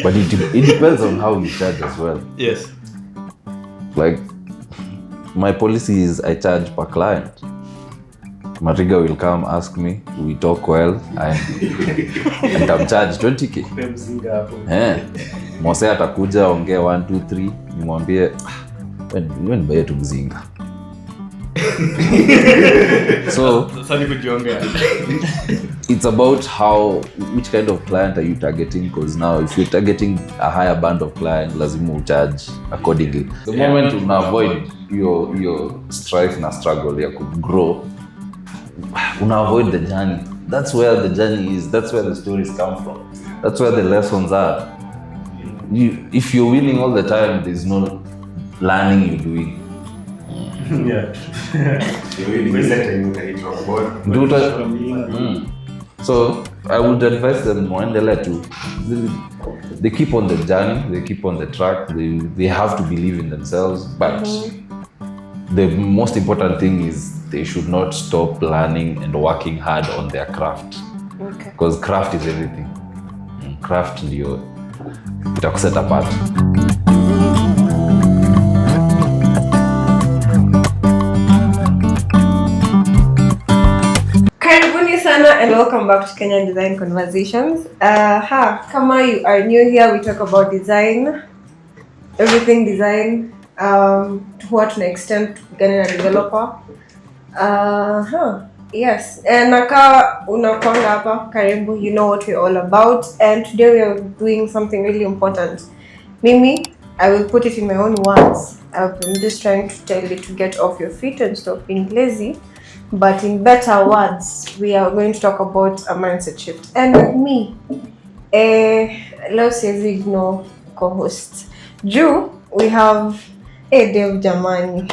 But it depends on how you charge as well. Yes. Like, my policy is I charge per client. Mariga will come ask me, we talk well, and I'm charged 20k. Mose atakuja ongea 1 2 3 nimwambie wewe nibaye tu mzinga. So it's about which kind of client are you targeting, because now if you're targeting a higher band of client lazima ucharge accordingly. The moment you avoid your strife na struggle ya grow, una avoid the journey. That's where the journey is. That's where the stories come from. That's where the lessons are. If you're winning all the time, there's no learning you're doing. Yeah. So I would advise them to they keep on the journey, they keep on the track, they have to believe in themselves, but the most important thing is they should not stop learning and working hard on their craft. Okay. Because craft is everything. Craft ndio itakuset apart. Karibuni sana and welcome back to Kenyan Design Konversations. Kama you are new here, we talk about design, everything design, to what extent gani na developer. Yes, and naka unakwanga hapa karibu, you know what we're all about, and today we are doing something really important. Mimi, I will put it in my own words. I'm just trying to tell you to get off your feet and stop being lazy. But in better words, we are going to talk about a mindset shift. And with me, let's say ignore co-host. Ju, we have Dave Jamani.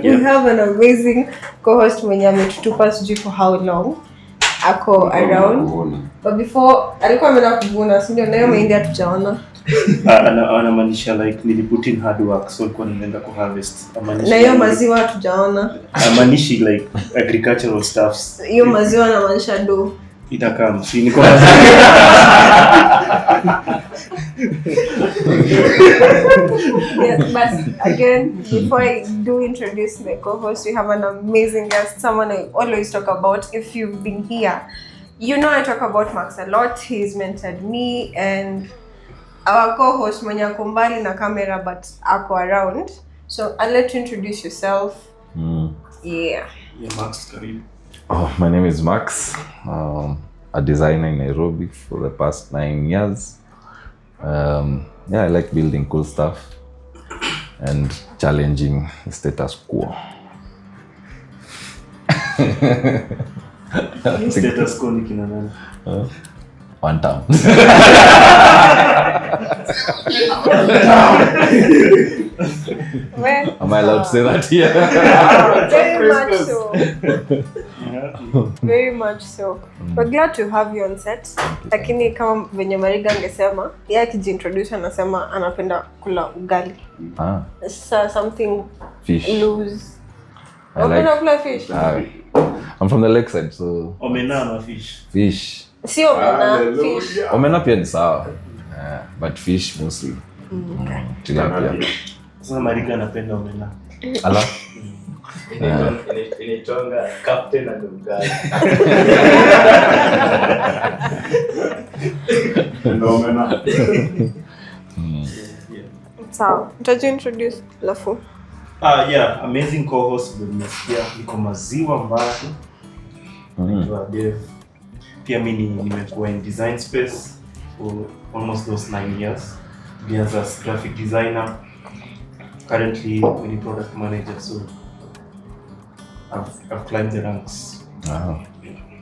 We have an amazing co-host mwenye ametutupa sijui for how long. Ako around. But before, alikuwa ameenda kuvuna, si ndio? Nayo mahindi hatujaona. Anamaanisha like niliput in hard work, so kwa nimeenda ku harvest. Na hiyo maziwa hatujaona. Amanishi like agricultural stuffs. Hiyo maziwa anamaanisha do. Itakam, si niko Yes, but again, before I do introduce my co-host, we have an amazing guest, someone I always talk about. If you've been here, you know I talk about Max a lot. He's mentored me, and our co-host mwenye ako mbali na camera but ako around. So I'll let you introduce yourself. Yeah, Max, karibu. My name is Max. A designer in Nairobi for the past 9 years. I like building cool stuff and challenging the status quo. Status quo ni kina nani? One time. Well, am I allowed to say that here? Very much so. Very much so. We're glad to have you on set. Lakini kama venye Mariga angesema, yeye akijiintroduce anasema anapenda kula ugali. Something fish. Loose. I like kula fish. I'm from the lakeside, so omena na fish. Fish. Sio omena, fish. Omena pia ni sawa. But fish mostly. Tilapia. Sasa Mariga anapenda omena. Ala. Initonga captain and ugali. Omena. Sawa. Utaji introduce lafu. Amazing co-host mmesikia niko maziwa mbali. Naitwa Dave. Pia mimi nimekuwa in design space for almost those 9 years. As a graphic designer, currently mini product manager, so I've climbed the ranks.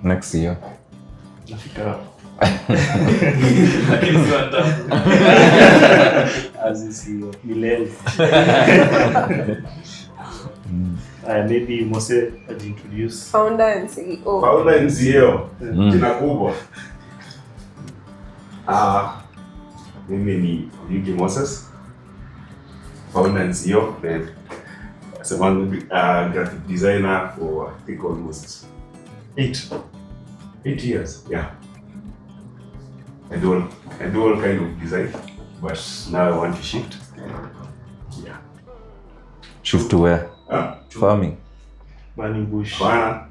Next year. Nafika as you see, milele. Maybe Mose introduce Founder and CEO. Founder and CEO. Jina kubwa. Mimi ni Yugi Moses. Founder and CEO. As a graphic designer for I think almost 8 years. Yeah. I do all kind of design, but now I want to shift. Yeah. Shift to where? Farming. Burning bush. Bana,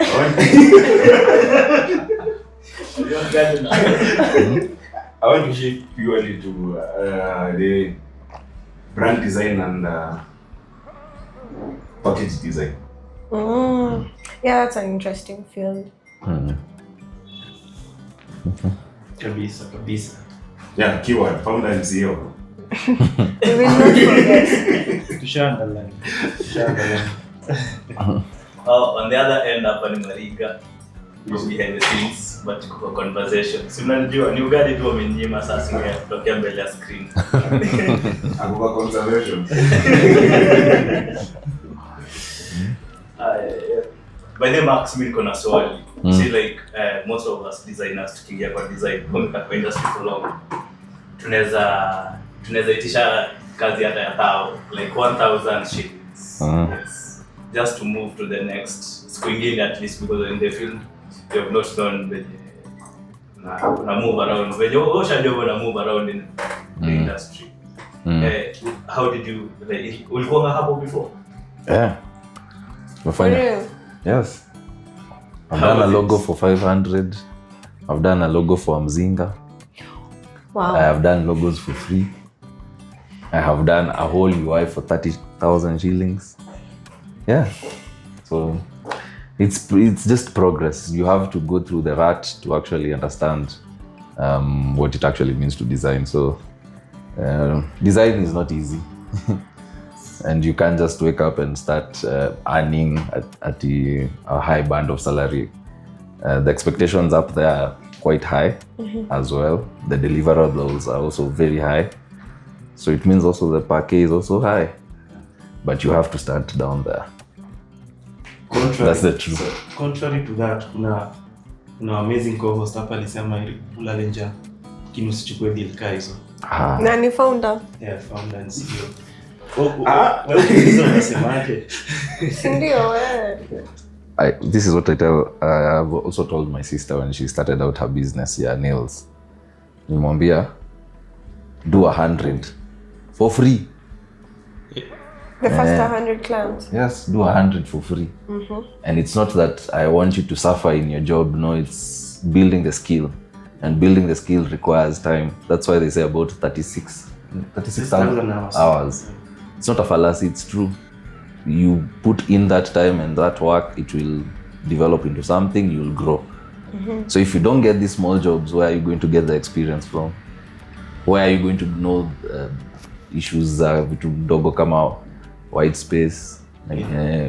I want to shift purely to the brand design and package design. Yeah, that's an interesting field. Kabisa. Yeah, keyword, founder and CEO. We will not forget. Tushaangalia. On the other end hapa ni Mariga. Behind the scenes, but kwa conversation. Si mnajua ni ugali tu wamenyima sasa ya kutokea mbele ya screen. Akupa conservation. By the Max mimi niko na swali. See like most of us designers tukiingia kwa design kwa industry for long. Tunaweza itisha kazi hata ya like 1,000 shillings. Yes. Just to move to the next swinging at least because in the field you have not done na move around. When you move around in the industry. How did you ulikuwa hapo before? Yeah. For real? Yes. I've done a logo for 500. I've done a logo for Mzinga. Wow. I have done logos for free. I have done a whole UI for 30,000 shillings. Yeah. So it's just progress. You have to go through the rat to actually understand what it actually means to design. So design is not easy. And you can't just wake up and start earning at a high band of salary. The expectations up there are quite high as well. The deliverables are also very high. So it means also the package is also high. But you have to start down there. That's the truth. So, contrary to that, kuna amazing co-host hapa alisema ulale njaa lakini usichukue deal ka hizo. Na ni founder. Yeah, founder and CEO. Wewe unasemaje? Ndio wewe. This is what I have also told my sister when she started out her business, nails. Nimwambia do 100 for free. The first 100 clients. Yes, do 100 for free. And it's not that I want you to suffer in your job. No, it's building the skill. And building the skill requires time. That's why they say about 36,000 hours. It's not a fallacy, it's true. You put in that time and that work, it will develop into something, you'll grow. So if you don't get these small jobs, where are you going to get the experience from? Where are you going to know issues vitu dogo kama white space,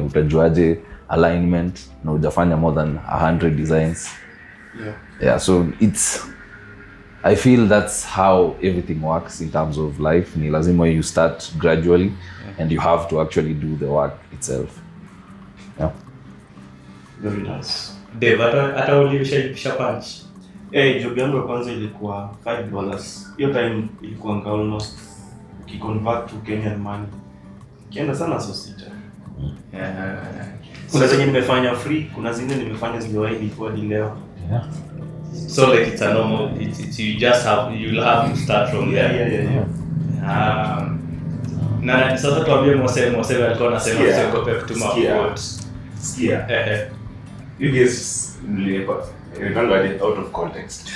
utajuaje alignment na hujafanya more than 100 designs. Yeah, so I feel that's how everything works in terms of life. Ni lazima you start gradually and you have to actually do the work itself. Yeah. Very nice. Dave, hata ulivisha punch. Job yangu ya kwanza ilikuwa $5. Hiyo time ilikuwa almost convert to Kenyan money. Kienda sana so sita. Kuna zenye nimefanya free, kuna zingine nimefanya zimewahi before leo. Yeah. So like it's a normal, you'll have to start from there. Yeah. Na sasa tuambie Mose alikuwa anasema usiogope kutuma quote. Sikia. You guys you're out of context.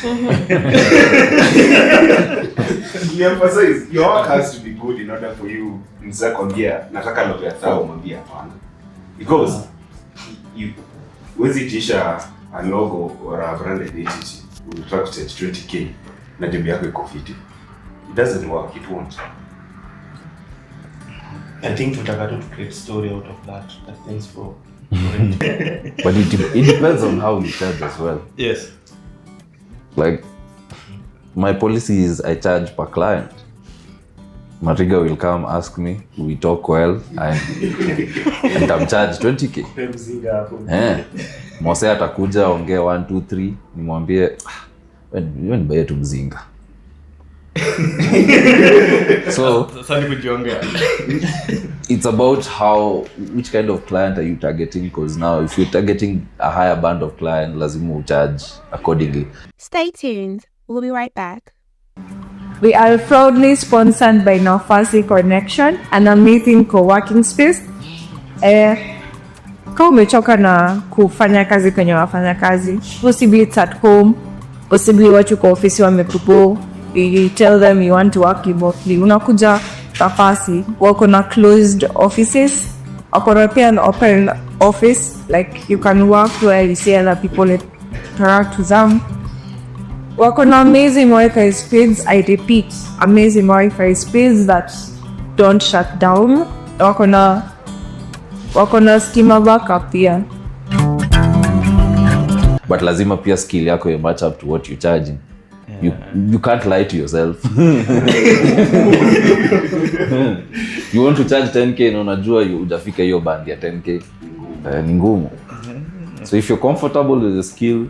You emphasize your work has to be good in order for you mzee kwambia nataka logo ya thao mwambie hapana. Because you tisha a logo or a branded entity will attract 20k na job yako iko fiti. It doesn't work, it won't. I think tutaka to create story out of that. Thanks for But it depends on how you charge as well. Yes. Like my policy is I charge per client. Mariga will come ask me, we talk well, and I'm charged 20k. Mose atakuja ongea 1 2 3 nimwambie wewe ni baye tu mzinga. So it's about which kind of client are you targeting, because now if you're targeting a higher band of client lazima charge accordingly. Stay tuned. We'll be right back. We are proudly sponsored by Nafasi Connection, an amazing co-working space. Kama umechoka na kufanya kazi kwenye wafanya kazi, possibly it's at home, possibly watu kwa ofisi wamepupo, you tell them you want to work remotely, unakuja Nafasi, wako na closed offices, wako na pia an open office, like you can work where you see other people interact with them. Wako na amazing Wi-Fi speeds, I repeat, amazing Wi-Fi speeds that don't shut down. Wako na schema backup pia. But lazima pia skill yako you match up to what you're charging. You can't lie to yourself. You want to charge 10k na unajua hujafika hiyo band ya 10k. Ni ngumu. So if you're comfortable with the skill,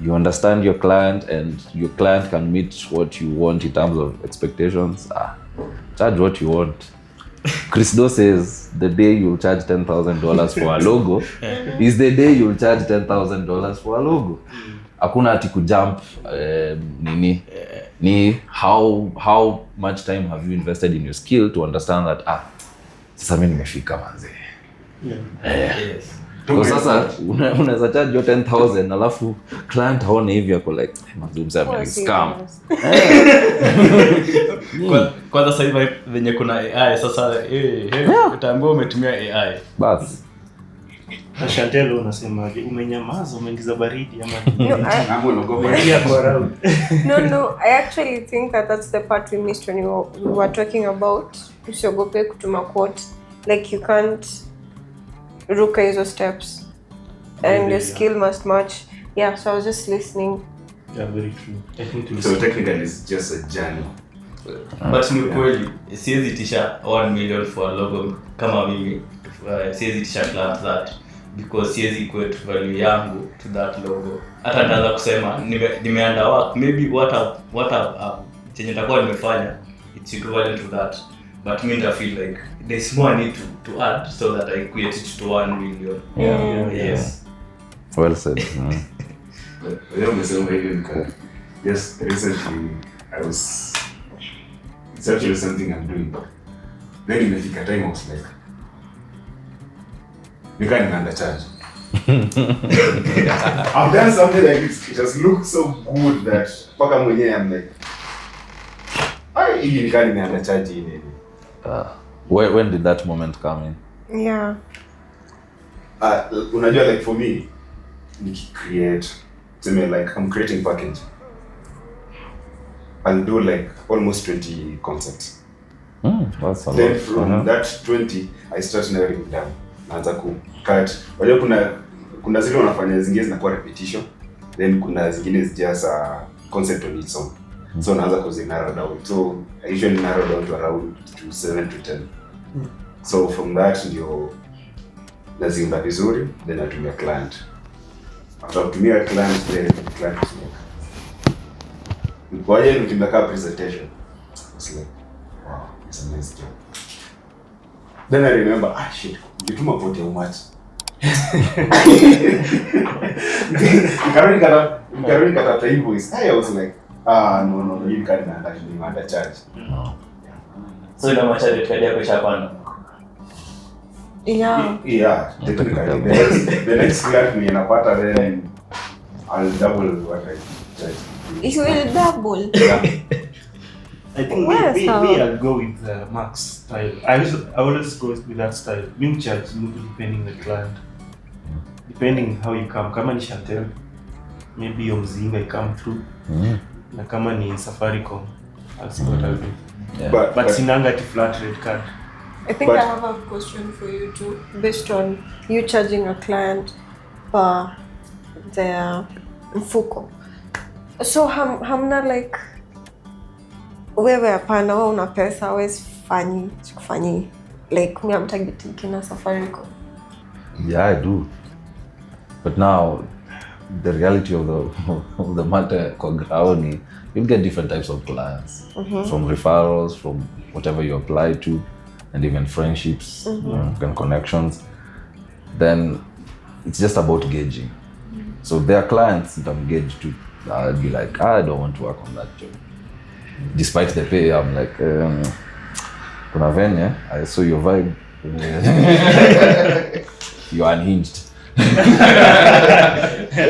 you understand your client and your client can meet what you want in terms of expectations, charge what you want. Chris Do says the day you'll charge $10,000 for a logo is the day you'll charge $10,000 for a logo. Hakuna ati kujump ni how much time have you invested in your skill to understand that sasa mimi nimefika manze. Yes. Kwa sasa unaweza charge your 10,000 alafu client haone hivi yako like mazungumza ame scam. Kwanza sasa hivi venye kuna AI sasa utaambiwa umetumia AI. Bas. Shantelo unasemaje? Umenyamaza, umeingiza baridi ama No, I actually think that's the part we missed when we were talking about usiogope kutuma quote. Like you can't ruka hizo steps and your skill must match. Yeah, so I was just listening. Yeah, very true. So technically it's just a journey. But ni kweli siwezi tisha 1 million for a logo kama mimi. Siwezi tisha client that because siwezi equate value yangu to that logo. Hata naanza kusema nimeanda work, maybe what chenye nitakuwa nimefanya it's equivalent to that, but me I feel like there's more I need to add so that I equate it to 1 million. Yes. Well said. Yes, recently it's actually something I'm doing. Then in the time I was like, you can't undercharge. I've done something like this. It has looked so good that paka mwenyewe I'm like, hii nikani undercharge hii. When did that moment come in? Yeah. Unajua like for me, I'm creating package. I'll do like almost 20 concepts. That's a Then lot. from that 20, I start narrowing it down. Naanza cut. Unajua kuna zile unafanya zingine zinakuwa repetition. Then kuna zingine just a concept on its own. So naanza narrow down. So I usually narrow down to around 7 to 10. So from that ndio naziunda vizuri, then natumia client. After kutumia client, then the client is like, ngoja nikimbaka presentation. It's like, wow, it's a nice job. Then I remember, shit, nilituma pote how much. Nikarudi kata invoice. I was like, no, you can't undercharge. So ina macha rate kadi yako ishapanda. Yeah, Technically. The next client ni napata, then I'll double what I charge. you will double. I think maybe I'll go with the max style. I always go with that style. Mimi charge depending the client. Depending how you come. Kama ni Chantel, maybe your mzinga I come through. Na kama ni Safaricom, I'll see what I'll do. Yeah. But sinanga ti flat rate card. I think I have a question for you too, based on you charging a client per their mfuko. So hamna like wewe hapana, wewe una pesa, wewe sifanyi like me I'm targeting kina Safaricom. Yeah, I do. But now the reality of the matter kwa ground, you get different types of clients, from referrals, from whatever you apply to, and even friendships and connections. Then it's just about gauging. So there are clients that I'm gauged to. I'll be like, I don't want to work on that job. despite the pay, I'm like, kuna venye, I saw your vibe. You're unhinged.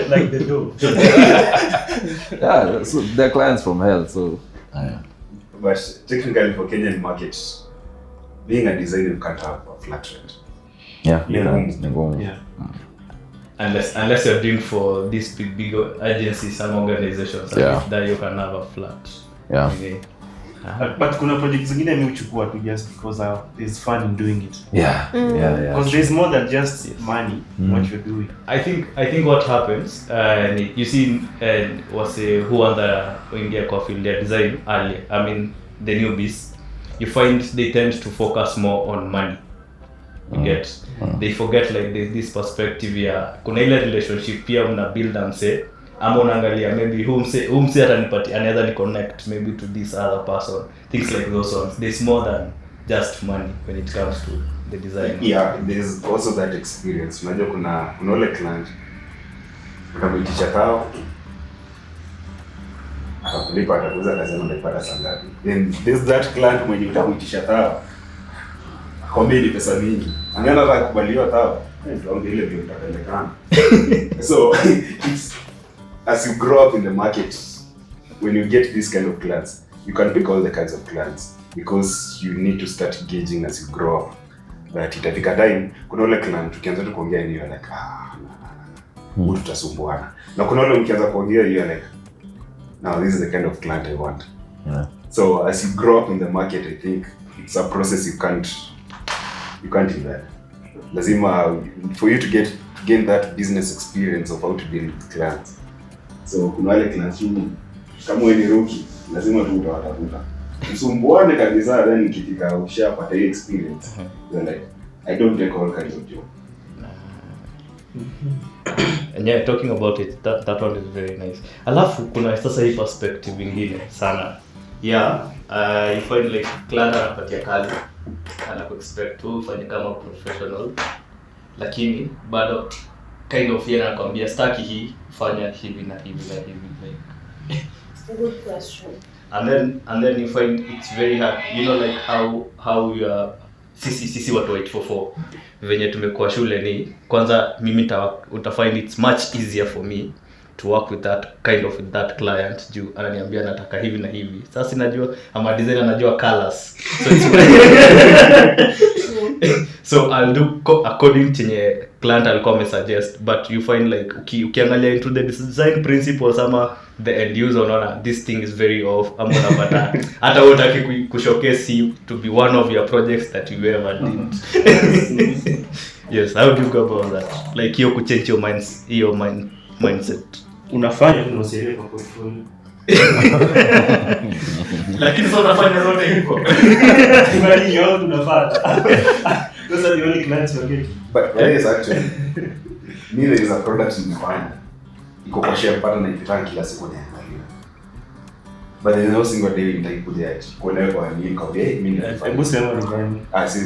Like the dough. Yeah, so they're clients from hell, so. But technically for Kenyan market, being a designer, you can't have a flat rate. Yeah, Yeah. Unless you're doing for these big agencies, some organizations, Yeah. that you can have a flat. Yeah. Okay. But kuna projects zingine mi uchukua tu just because there's fun in doing it. Yeah. Because there's more than just money what you're doing. I think what happens, you see, who under India coffee their design earlier. I mean, the newbies, you find they tend to focus more on money. You get, they forget like this perspective ya kuna ile relationship pia mna build and say ama unaangalia maybe whomse atanipati anaweza ni connect maybe to this other person, things like those ones. There's more than just money when it comes to the design. Yeah, there's also that experience. Unajua kuna ule client utamuitisha tao atakulipa, atakuuza akasema utapata saa ngapi. Then there's that client mwenye utamuitisha tao kwambie ni pesa mingi, anaenda hata kubaliwa tao ndio ile ndio utapelekana. So it's, as you grow up in the market, when you get this kind of clients, you can pick all the kinds of clients because you need to start gauging as you grow up. But itafika time kuna ule client ukianza tu kuongea ni like huyu tutasumbuana, na kuna ule ukianza kuongea you like now this is the kind of client I want. Yeah. So as you grow up in the market, I think it's a process you can't do that. Lazima for you to gain that business experience of how to deal with clients. So kuna wale clients kama wewe ni rookie, lazima tu utawatafuta. Msumbuane kabisa, then ikifika ukishapata hiyo experience, you're like I don't take all kinds of job. And yeah, talking about it, that one is very nice. Alafu kuna sasa hii perspective ingine sana. Yeah, you find like client anapatia kazi, anakuexpect tu ufanye kama professional, lakini bado kind of yeye anakuambia staki hii, fanya hivi na hivi na hivi like. Good question. And then you find it's very hard, you know, like how you are sisi watu wa 844 venye tumekuwa shule ni kwanza mimi utafind it's much easier for me to work with that client juu ananiambia nataka hivi na hivi. Sasa najua ama designer anajua colors, so it's so I'll do according to the client alikuwa amesuggest, but you find like ukiangalia into the design principles ama the end user unaona this thing is very off, ama unapata hata utaki kushowcase to be one of your projects that you ever did. Yes, how do you go about that? Like hiyo kuchange your mindset. Unafanya tunasielewa kwa portfolio. Lakini sasa unafanya zote hivyo. Bali yao tunafanya. Those are the only clients we get. But there is actually there is a product nimefanya iko kwa share partner na ikitaka kila siku niangalia, but there is no single day nitaikuja ati kuelewa kwa nini kwa mimi nilifanya. Hebu sema ni gani? Si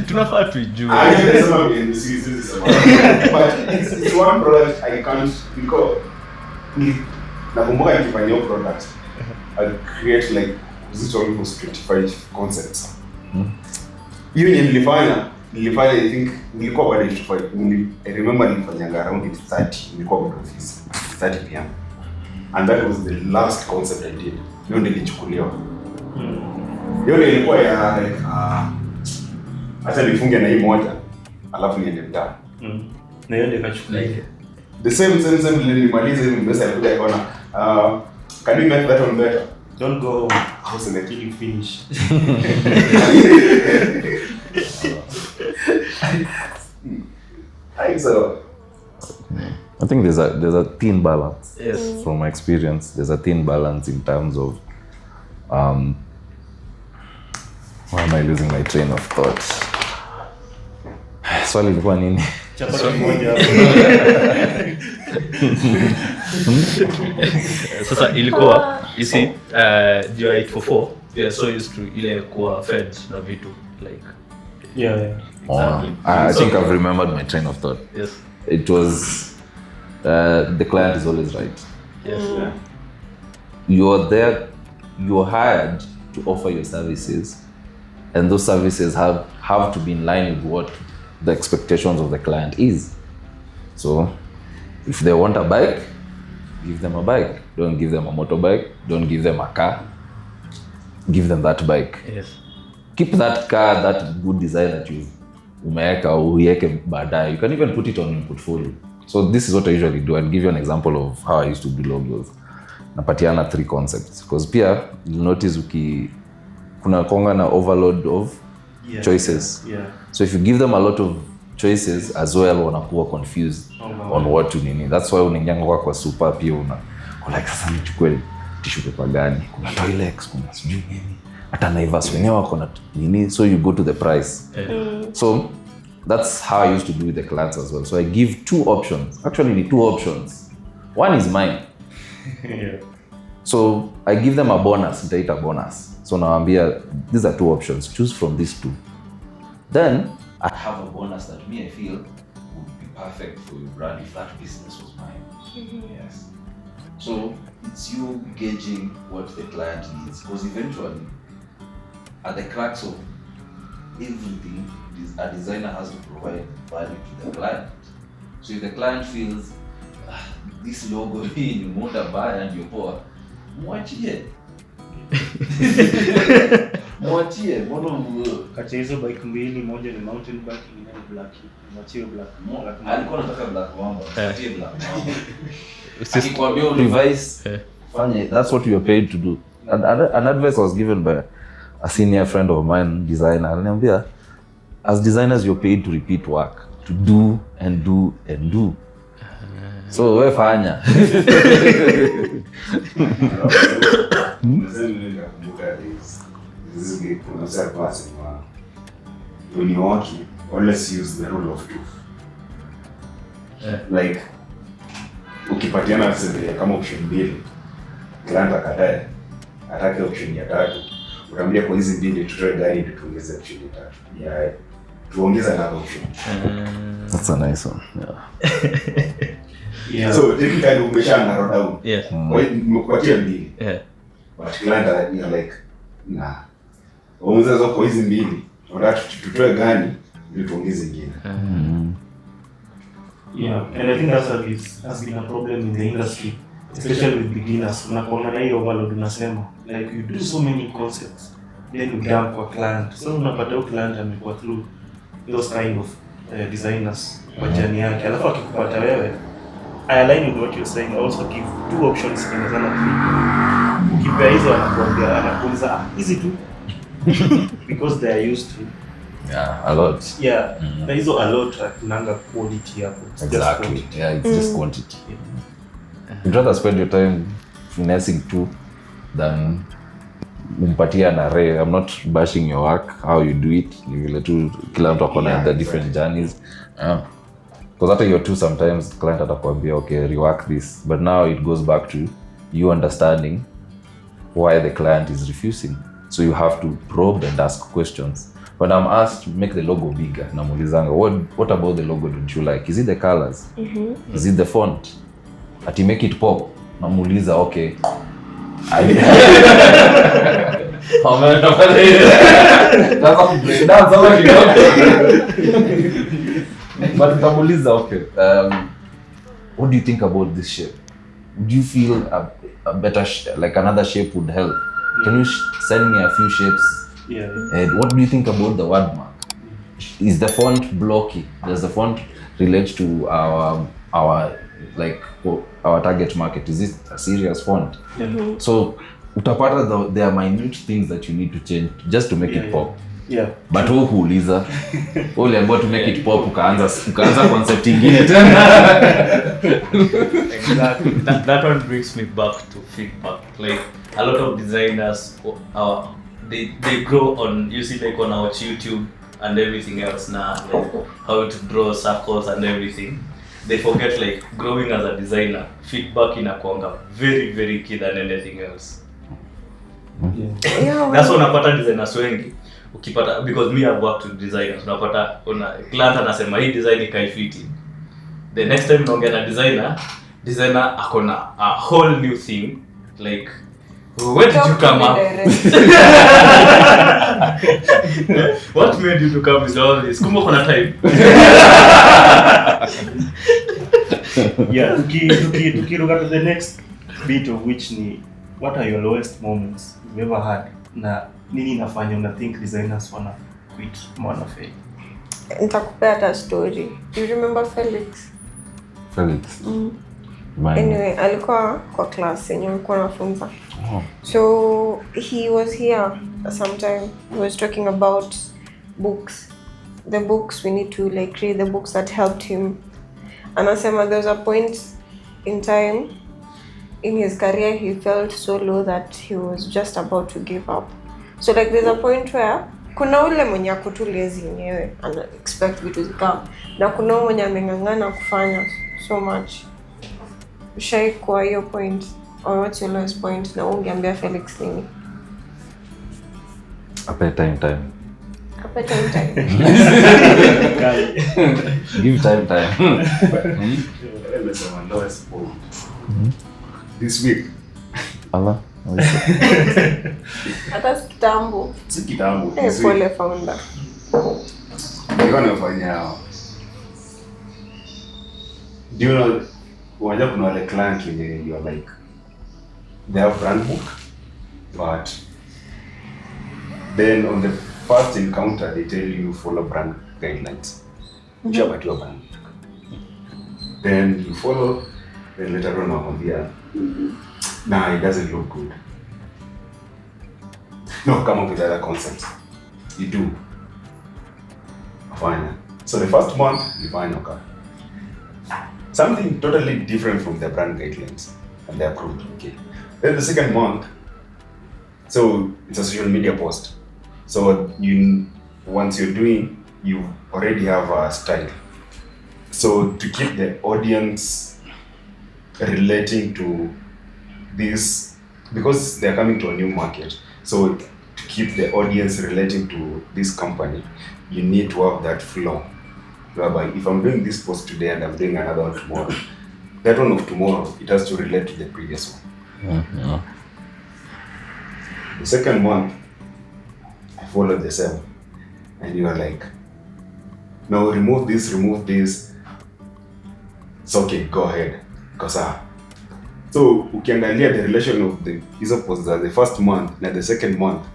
tunafaa tujue. Nasema ni sisi but it's one product I can't because nakumbuka nikifanya hiyo product I create like almost 25 concepts. Hiyo nilifanya I think nilikuwa bado 25. I remember nilifanya around 30, nilikuwa kwa office 30 pm, and that was the last concept I did. Hiyo nilichukuliwa. Hiyo ilikuwa ya like hata nifunge na hii moja alafu niende mtaa. Na hiyo ndio kachukuliwa. The same nilimaliza hivi mbesa alikuja akaona can you make that one better? Don't go home. I was like You finish. I think there's a thin balance. Yes. From my experience, there's a thin balance in terms of why am I losing my train of thought? Swali ilikuwa nini? Chapati moja. Sasa ilikuwa you see you are 844, yeah, so used to ile kuwa fed na vitu like Yeah. exactly. I think I've remembered my train of thought. Yes. It was the client is always right. Yeah. You're there, you're hired to offer your services, and those services have to be in line with what the expectations of the client is. So if they want a bike, give them a bike. Don't give them a motorbike. Don't give them a car. Give them that bike. Yes. Keep that car, that good design that you umeweka uiweke baadaye. You can even put it on your portfolio. So this is what I usually do. I'll give you an example of how I used to do logos. Napatiana 3 concepts. Because pia, you'll notice kuna konga na overload of choices. Yeah. So if you give them a lot of choices as well, wanakuwa confused on what to nini. That's why unaingia kwa super pia like sasa nichukue tissue paper gani? Kuna Toilex, kuna sijui nini. Hata Naivas wenyewe wako na nini, so you go to the price. So that's how I used to do with the clients as well. So I give 2 options. Actually, the 2 options. One is mine. Yeah. So I give them a bonus, data bonus. So nawaambia, these are 2 options. Choose from these 2. Then I have a bonus that I feel would be perfect for your brand if that business was mine. Yes. So it's you gauging what the client needs, because eventually, at the crux of everything, a designer has to provide value to the client. So if the client feels this logo hii ni muda baya and you're poor, mwachie. Kati hizo bike mbili, moja ni mountain bike, nyingine ni black. Mwachie black. Alikuwa anataka black mamba, mwachie black mamba. Akikwambia revise, fanya, that's what you are paid to do. An advice was given by a senior friend of mine, designer. Aliniambia, as designers you're paid to repeat work, to do and do and do. So we fanya. This is kuna sasa class when you're working, always use the rule of 2. Like ukipatiana sasa kama option 2, client akatae atake option ya 3, utamwambia kwa hizi 2 tutoe gari ndio tuongeze option ya 3. Yeah. Tuongeze another option. That's a nice one. Yeah. So technically umesha narrow down. Yes. Kwa hiyo nimekupatia 2. Yeah. But client are like, nah. Wamuza kwa hizi 2, unataka tutoe gani ili tuongeze nyingine. Yeah, and I think has been a problem in the industry, especially with beginners. Unakuona na hiyo overload unasema, like you do so many concepts, then you dump kwa client. So unapata client amekuwa through those kind of designers kwa journey yake. Alafu akikupata wewe, I align with what you're saying. I also give 2 options kwenye sana 3. Ukipea hizo anakuuliza hizi tu because they are used to. Yeah, a lot. Yeah, na hizo a lot tunanga quality hapo. Exactly. Yeah, it's just quantity. You'd rather spend your time finessing 2 than umpatia an array. I'm not bashing your work, how you do it. Ni vile tu kila mtu akona the different journeys. Because after you're 2, sometimes client atakwambia okay, rework this. But now it goes back to you understanding why the client is refusing. So you have to probe and ask questions. When I'm asked to make the logo bigger, namuulizanga, what about the logo don't you like? Is it the colors? Is it the font? Ati make it pop. Namuuliza, okay. But namuuliza, okay. What do you think about this shape? Would you feel a better like another shape would help? Can you send me a few shapes? Yeah. And what do you think about the word mark? Is the font blocky? Does the font relate to our target market? Is it a serious font? So utapata there are minute things that you need to change just to make it pop. Yeah. But wewe kuuliza, uliambiwa to make it pop ukaanza concept ingine tena. Exactly. That one brings me back to feedback. Like a lot of designers, they grow on, you see, like on our YouTube and everything else now, like how to draw circles and everything. They forget like growing as a designer, feedback inakuanga very very key than anything else. Yeah, That's why unapata designers wengi ukipata, because me I've worked with designers, unapata client anasema hii design ikaifiti. The next time unaongea na designer, designer akona a whole new thing, like where did you Talk to come me up? direct. What made you to come with all this? Kumbe kuna time. Yeah, tukiruka to the next bit of which ni what are your lowest moments you've ever had na nini inafanya una think designers wanna quit mwana fail? Nitakupea hata story. You remember Felix? Felix. Anyway, alikuwa kwa class yenye nilikuwa nafunza. Oh. So he was here sometime. He was talking about books. The books we need to like read the books that helped him. Anasema there was a point in time in his career he felt so low that he was just about to give up. So like there's a point where kuna ule mwenye ako tu lazy yenyewe ana expect vitu zikam, na kuna mwenye ameng'ang'ana kufanya so much. Ushai kwa hiyo point, or what's your lowest point, na ungeambia Felix nini? Ape time. Hapa time. Give time. Nimesema lowest point. This week. Allah. Hata si kitambo. Si kitambo. This week. Pole founder. Nilikuwa nafanya. Do you know unajua kuna wale client wenye you are like they have brand book, but then on the first encounter they tell you follow brand guidelines. Uchapatiwa brand book. Then you follow, then later on nakwambia nah, it doesn't look good. No, come up with other concepts. You do. Fine. So the first month you find okay. Something totally different from their brand guidelines, and they approved. Okay. Then the second month, so it's a social media post. So once you're doing, you already have a style. So to keep the audience relating to this, because they're coming to a new market, so to keep the audience relating to this company, you need to have that flow. Whereby if I'm doing this post today and I'm doing another one tomorrow, that one of tomorrow, it has to relate to the previous one. Yeah. The second month, I followed the same. And you are like, no, remove this. It's okay, go ahead. So, ukiangalia the relation of hizo posts are the first month and the second month,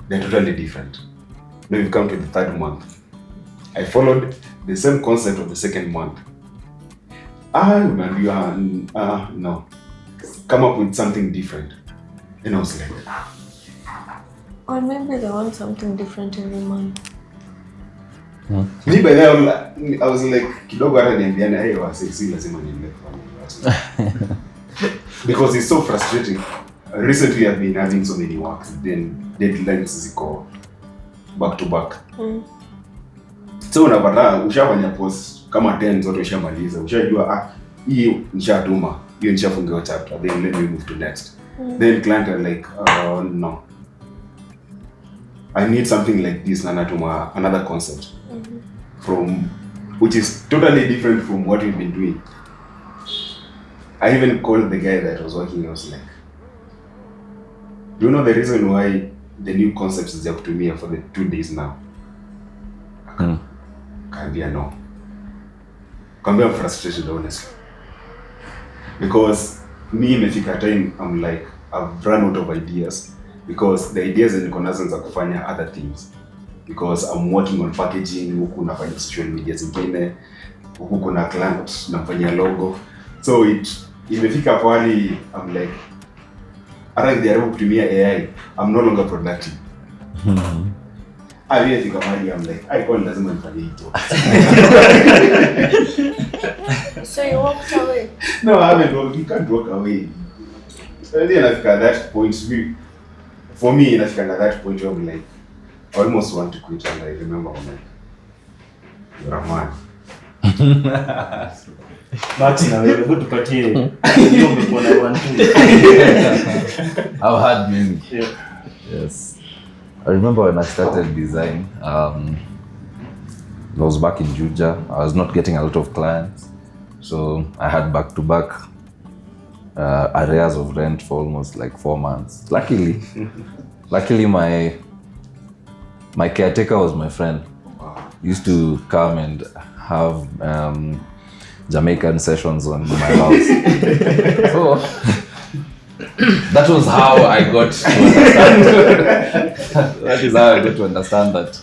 they're totally different. Now you've come to the third month. I followed the same concept of the second month. No. Come up with something different. And I was like, Or maybe they want something different every month. me by then I was like, kidogo hata niambiane, hey, si lazima niende kufanya. Because it's so frustrating. Recently I've been having so many works, then deadlines ziko back to back. So unapata ushafanya post kama 10 zote ushamaliza, ushajua hii nishatuma, hiyo nishafungiwa chapter, then let me move to next. Then client are like, no, I need something like this, na natuma another concept from which is totally different from what we've been doing. I even called the guy that was working. I was like, do you know the reason why the new concepts is up to me for the 2 days now? Kambia no. Kambia I'm frustrated, honestly. Because me imefika time I'm like, I've run out of ideas, because the ideas niko nazo za kufanya other things, because I'm working on packaging, huku nafanya social media zingine, huku kuna client nafanya logo. So imefika pale I'm like, hata nikijaribu kutumia AI, I'm no longer productive. I really think about it, I'm like, I call lazima nifanye hicho. So you walked away? No, I haven't walked. You can't walk away. And then I think at that point, for me, I think at that point, I'm like, I almost want to quit, and I remember I'm like, you're a man. Martin, na wewe hebu tupatie hiyo umekuwa na one two. I've had many. Yeah. Yes. I remember when I started design, I was back in Juja. I was not getting a lot of clients. So I had back-to-back arrears of rent for almost like 4 months. Luckily my caretaker was my friend. He used to come and have Jamaican sessions on my house. So that was how I got to understand. That is how I got to understand that.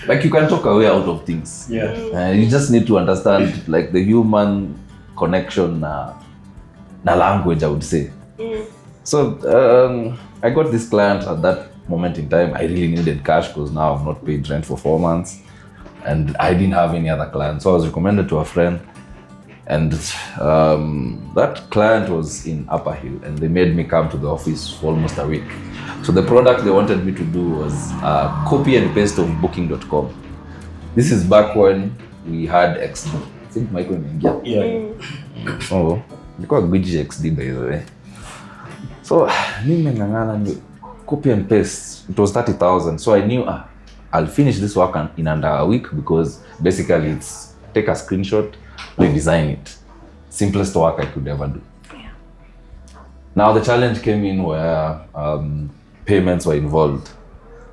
Like, you can talk away out of things. Yeah. You just need to understand like the human connection na language, I would say. So I got this client at that moment in time. I really needed cash because now I've not paid rent for 4 months and I didn't have any other clients. So I was recommended to a friend, and that client was in Upper Hill and they made me come to the office for almost a week. So the product they wanted me to do was copy and paste of booking.com. This is back when we had XD. I think Michael imeingia. Yeah. So nilikuwa gwiji XD by the way. So nimeng'ang'ana ni copy and paste. It was 30,000. So I knew I'll finish this work in under a week, because basically it's take a screenshot, redesign it. Simplest work I could ever do. Yeah. Now the challenge came in where payments were involved.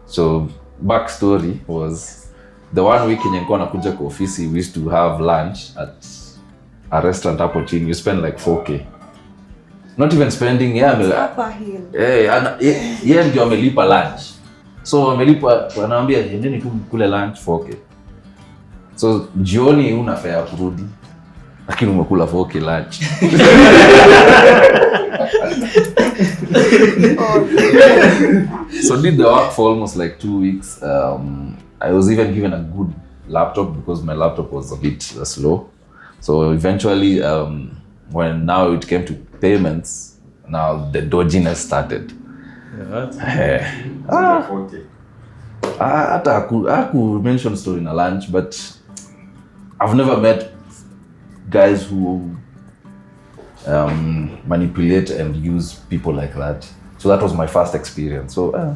So backstory was, the 1 week nilikuwa nakuja kwa ofisi, we used to have lunch at a restaurant hapo chini. You spend like 4K. Not even spending, Upper Hill. yeye ndio amelipa lunch. So amelipa, wanaambia endeni tu kule lunch 4K. So jioni una fare kurudi, lakini umekula 4K lunch. So did the work for almost like 2 weeks. I was even given a good laptop because my laptop was a bit slow. So eventually, when now it came to payments, now the dodginess started. Hata haku mention story na lunch, but I've never met guys who manipulate and use people like that. So that was my first experience. So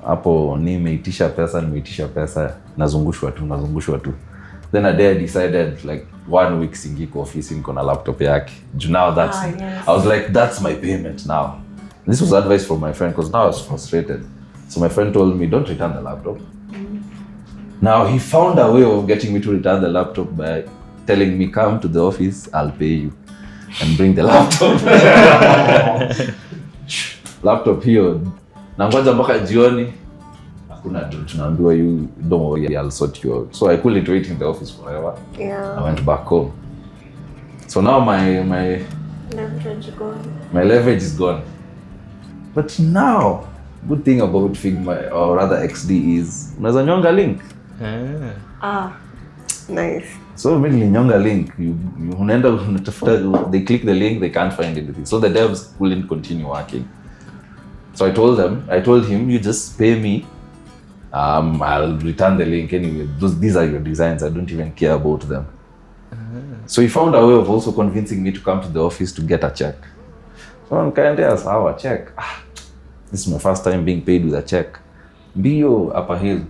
hapo nimeitisha pesa, nazungushwa tu. Then a day I decided like 1 week singi kwa office, niko na laptop yake. Now that's I was like, that's my payment now. This was advice from my friend, because now I was frustrated. So my friend told me, don't return the laptop. Now he found a way of getting me to return the laptop by telling me, come to the office, I'll pay you, and bring the laptop. Laptop hiyo nangoja mpaka jioni, hakuna, tunaambiwa you don't worry, I'll sort you out. So I couldn't wait in the office forever. Yeah. I went back home. So now my leverage is gone. But now, good thing about Figma, or rather XD, is unaweza nyonga link. Nice. So mimi nilinyonga link, unaenda unatafuta, they click the link, they can't find anything. So the devs couldn't continue working. So I told him, you just pay me, I'll return the link anyway. These are your designs, I don't even care about them. So he found a way of also convincing me to come to the office to get a check. So nikaendea sawa, check. This is my first time being paid with a check. Mbio Upper Hill.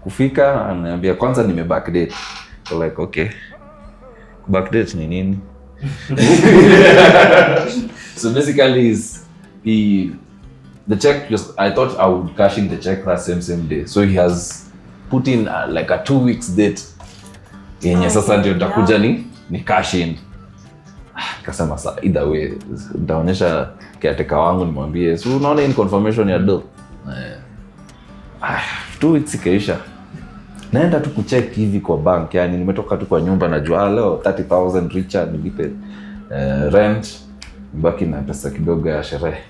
Kufika ananiambia kwanza nime backdate. So like, okay. Backdate ni nini? So basically is the check, just I thought I would cash in the check that same day. So he has put in like a 2 weeks date. Yenye sasa ndio nitakuja ni cash in. Kasema sa either way nitaonyesha caretaker wangu nimwambie, so unaona in confirmation ya do. 2 weeks ikaisha. Naenda tu kucheck hivi kwa bank, yani nimetoka tu kwa nyumba, najua leo 30,000 Richard nilipe rent, mbaki na pesa kidogo ya sherehe.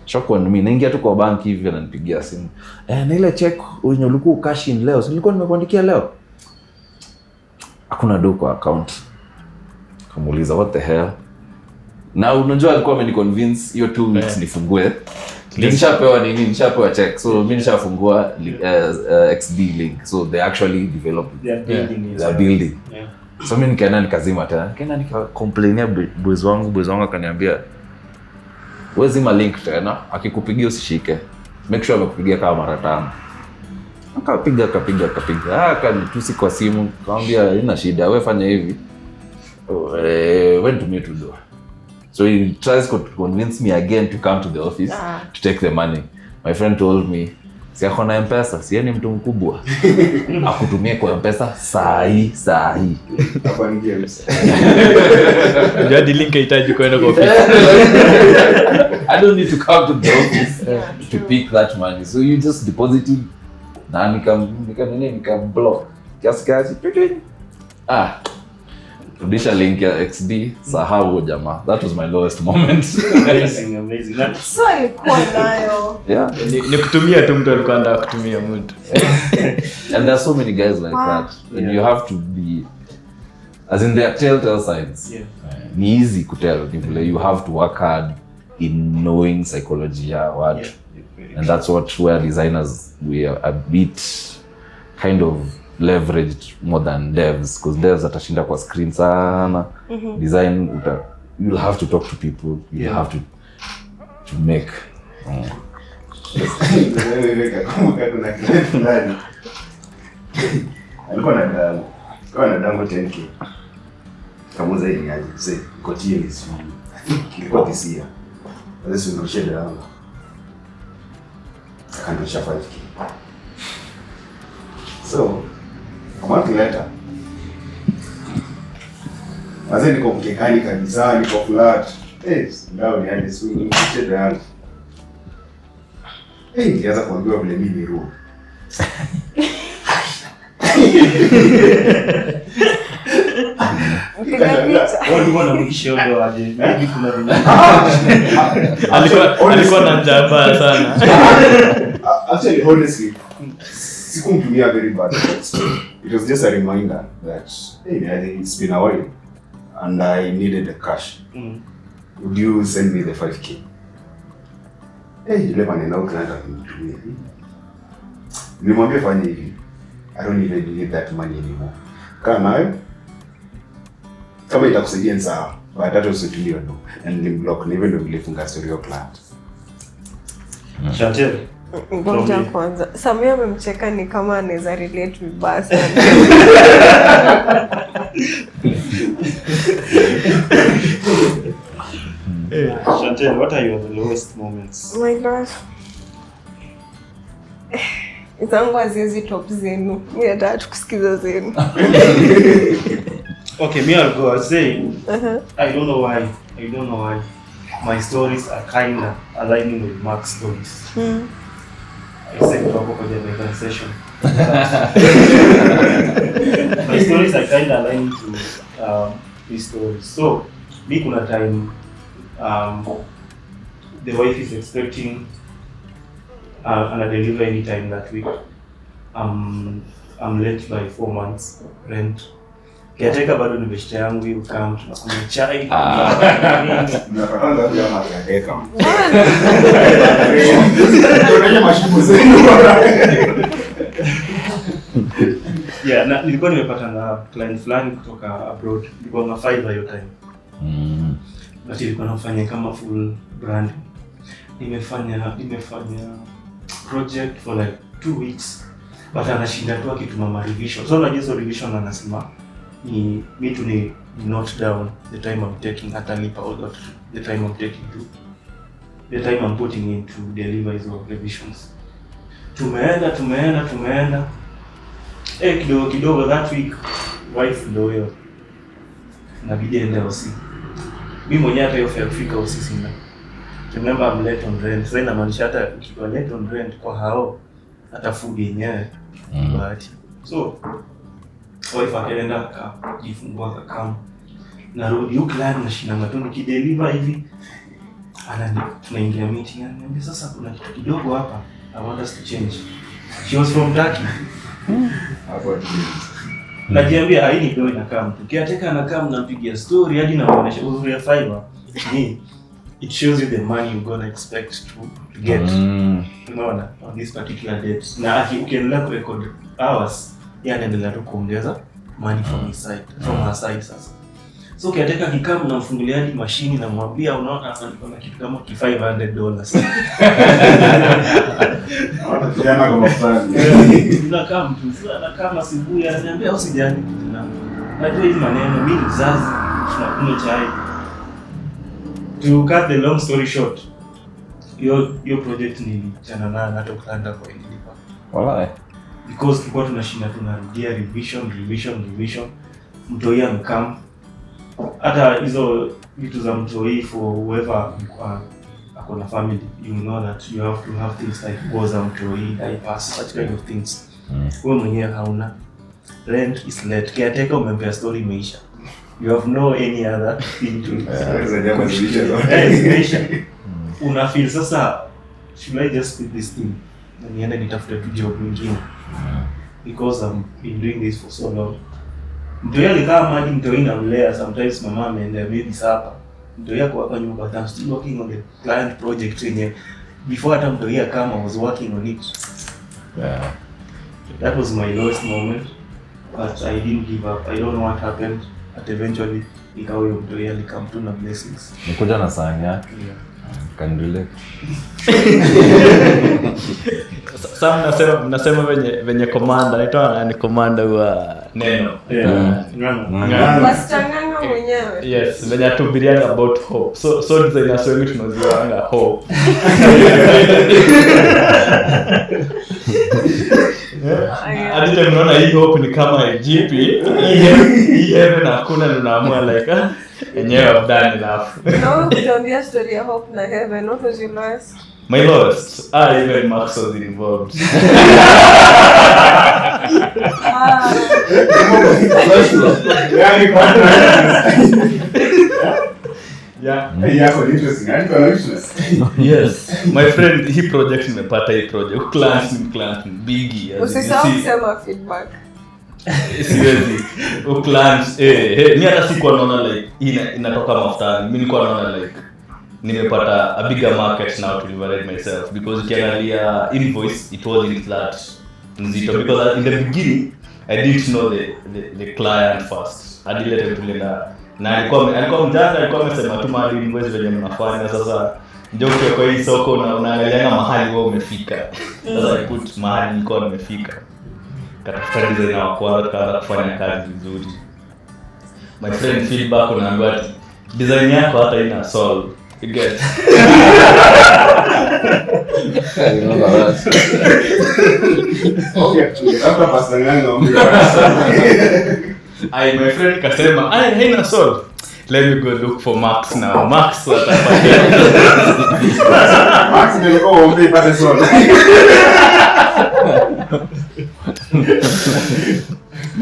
Shoko mimi naingia tu kwa bank hivi, ananipigia simu. Na ile check wenye ulikuwa cash in leo, nilikuwa nimekuandikia leo. Hakuna do kwa account. Kamuuliza what the hell. Na unajua alikuwa ameniconvince hiyo 2 weeks nifungue. Nishapewa check. So mimi nishafungua XD link. So they actually developed the building. Yeah. So mimi nikaenda nikazima tena. Nikaenda nikacomplainia boys wangu akaniambia, wewe zima link tena, akikupigia usishike. Make sure amekupigia kama mara 5. Akapiga. Akanitusi kwa simu, kaambia ina shida, wewe fanya hivi. went to me to do. So he tries to convince me again to come to the office to take the money. My friend told me, si ako na M-Pesa, si ni mtu mkubwa. Akutumie kwa M-Pesa sahi. Hapa ni games. Jadi link haitaji kwenda kwa office. I don't need to come to the office to pick that money. So you just deposit it na nikam block. Kiasi. Rudisha link ya XD, sahau jamaa. That was my lowest moment. Amazing. So ilikuwa nayo. Yeah. Ni kutumia tu mtu alikuwa anataka kutumia mtu. And there are so many guys like that. And you have to be, as in there are telltale signs. Yeah. Ni easy to tell. You have to work hard in knowing psychology what. Yeah. And that's where designers, we are a bit kind of leveraged more than devs, because devs atashinda kwa screen sana. Design you'll have to talk to people, you have to make Kuna client fulani alikuwa na dango 10k kamuza hii aje say kotie ni si kilikuwa kisia sasa ndio dango akanisha 5k. So a month later Maze niko mkekani kabisa, niko flat. Ndao ni hadi swing shit yangu. Nianza kuambiwa vile mimi ni roho. Walikuwa na mkisho ndio aje. Maybe kuna vile. Alikuwa na njaa sana. Actually, honestly, sikumtumia very bad. It was just a reminder that it's been a while and I needed the cash. Would you send me the 5k? Yule maneno ukaanza kunitumia. Nilimwambia fanya hivi. I don't even need that money anymore. Kaa nayo. Kama itakusaidia sawa, but hata usitumie ndo. And nimblock, ni ndio nilifunga story ya client. Chantel. Ngoja kwanza. Samia amemcheka ni kama anaweza relate vibaya sana. Chantel, what are your lowest moments? Oh my gosh. Zangu haziwezi top zenu. Mimi nataka tukusikiza zenu. Okay, me I'll go. I'll say, I don't know why. My stories are kinda aligning with Mark's stories. I said to Aboko in the conversation. My stories are kinda aligning to his stories. So, me kuna time, the wife is expecting and I deliver any time that week. I'm late by 4 months rent. Kiateka bado ni beshte yangu you come tunakunywa chai. Mnapanga pia makadeka. Ndio mashughuli zenu. Yeah, na nilikuwa nimepata na client fulani kutoka abroad. Nilikuwa na 5 hiyo time. But nilikuwa nafanya kama full brand. Nimefanya project for like 2 weeks. But anashinda tu akituma revision. So unajua hizo revision anasema ni me to ni note down the time I'm taking hata lipa all that the time I'm taking to the time I'm putting in to deliver hizo revisions. Tumeenda. Kidogo that week wife ndio hiyo. Inabidi ende usi. Mimi mwenyewe hata hiyo fare kufika usi sina. Remember I'm late on rent. Sasa inamaanisha hata ukiwa late on rent kwa hao hata food yenyewe bahati. So wife akaenda akajifungua akakam. Narudi huko client nashinda matoni kideliver hivi. Tunaingia meeting ananiambia sasa kuna kitu kidogo hapa. I want us to change. She was from Turkey. Hapo Najiambia haini ndio inakaa mtu. Kiateka anakaa mnapigia story hadi namuonesha uzuri ya fiber. It shows you the money you're gonna expect to get. Unaona on this particular date. Na ukiendelea ku record hours, anaendelea tu kuongeza money from his side, from her side sasa. So kiateka kikaa mnamfungulia hadi mashini na mwambia unaona kuna kitu kama $500. Kijana kama fulani. Unakaa mtu anakaa asubuhi ananiambia usijali tena. Najua hizi maneno mimi mzazi tunakunywa chai. To cut the long story short, your project nilichana nayo hata ukaenda kwa Englipa. Walai. Because tulikuwa tunashinda tunarudia revision. Mtoi amekam. Hata hizo vitu za mtoi for whoever ako na family, you know that you have to have things like goza mtoi, diapers, such kind of things. Wewe mwenyewe hauna. Rent is late. Caretaker umempea story imeisha. You have no any other thing to una feel sasa, should I just quit this thing na niende nitafute tu job nyingine because I've been doing this for so long. Mtoi alikaa maji, mtoi namlea, sometimes mama ameendea maybe sapa, mtoi yako hapa nyumba, but I'm still working on the client project yenye before hata mtoi akama I was working on it. Yeah. That was my lowest moment, but I didn't give up. I don't know what happened, but eventually ikawa huyo mtoi alikam tu na blessings. Nikuja na sahani yake. Yeah. Can relate. Sasa mnasema venye commander, naitwa ni commander wa neno. Wasichanganya mwenyewe. Yes, venye atubirianga about hope. So designers wengi tunaziwanga hope. Hadi tunaona hii hope ni kama GP. Hii heaven hakuna, tunaamua like enyewe I've done enough. No, tuambia story ya hope na heaven. What was your last? My lowest, even Max was involved. Yes, my friend, he project nimepata hii project. Client biggie. Usisahau kusema feedback. Siwezi. Client ni hata sikuwa naona like inatoka mafutani. Mimi nilikuwa naona like nimepata a bigger market now to liberate myself, because ukiangalia invoice it wasn't that nzito, because in the beginning I didn't know the client first. Hadi lete tulenda na alikuwa mjanja, alikuwa amesema tu mahali invoice venye mnafanya. Sasa ndio kwa hii soko unaangalia mahali wewe umefika. Sasa I put mahali nilikuwa nimefika, katafuta design wa kwanza, kaanza kufanya kazi vizuri. My friend feedback unaambiwa design yako hata ina solve. You get. My friend kasema, haina solve. Let me go look for Max now. Max atapata. Max ndio ombe pate solve.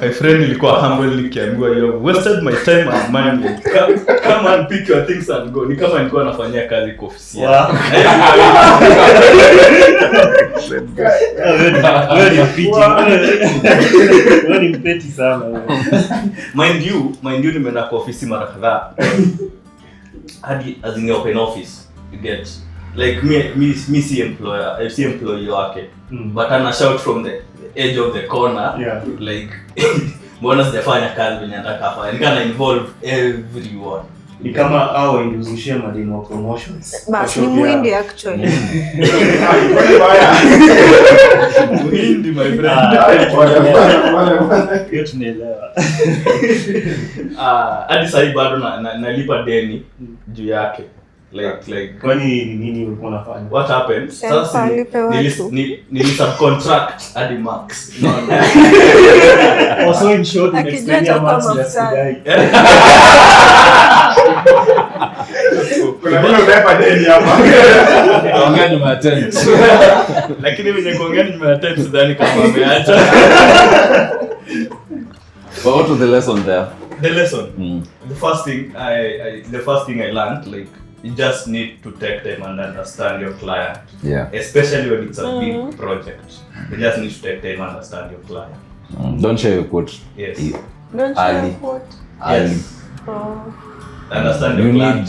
My friend ilikuwa humble nikiambiwa you wasted my time and money. Come and pick your things and go. Ni kama nilikuwa nafanyia kazi kwa ofisi. Wow. Wewe ni mpeti sana wewe. Mind you nimeenda kwa ofisi mara kadhaa. Hadi as in open office, you get. Like me see employer, I see employee wake. But ana shout from the edge of the corner, Yeah. like mbona sijafanya kazi venye nataka afanye. Nikana involve everyone. Ni kama hao induzushia madini wa promotions. But ni mwindi actually. Muhindi my friend. Hiyo tunaelewa. Hadi sasa bado nalipa deni juu yake. Like Kwani nini ulikuwa unafanya? what happened? Sasa subcontract hadi Max. Also in short, Akijua explain your toka Max mafutani. yesterday. Kuna vile umepa deni hapa. Ongea ni matent. Lakini venye kuongea nimeattend sidhani kama ameacha. But what was the lesson there? The lesson. The first thing I learned, like, you just need to take time and understand your client. Yeah. Especially when it's a big project. You just need to take time and understand your client. Don't share your quote. Yes. Don't Ali. you what? Ali. Yes. Oh. Understand You your need. client.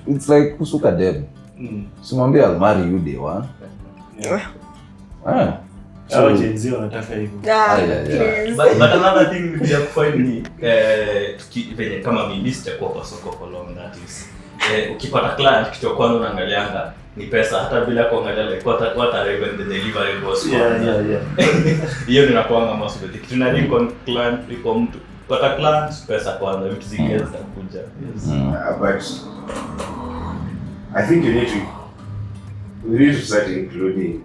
It's like kusuka dem. Simwambia I'll marry you day one. Yeah. So Jenzi wanataka hivyo. Yeah. yeah. But another thing we have find ni venye kama mimi sitakuwa kwa soko for long, that is ukipata client kitu kwanza unaangalianga ni pesa, hata bila kuangalia like what are even the delivery was. Yeah. Hiyo ninakuanga most of the kitu na client iko mtu Pata client, pesa kwanza, vitu zingine zitakuja. Yes. But I think we need to start including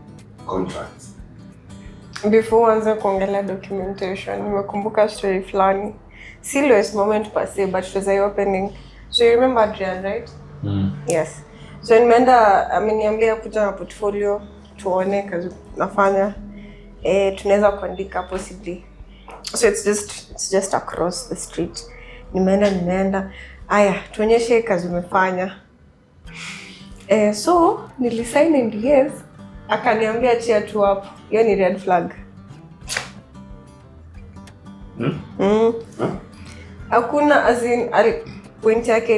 contracts. Before uanze kuongelea documentation, nimekumbuka story fulani. Si lowest moment per se, but it was eye opening. So you remember Adrian, right? Yes. So nimeenda ameniambia kuja na portfolio tuone kazi nafanya. Tunaweza kuandika possibly. So it's just across the street. Nimeenda. Aya, tuonyeshe kazi umefanya. So nilisign NDAs. Akaniambia chia tu hapo. Hiyo ni red flag. Hakuna as in point yake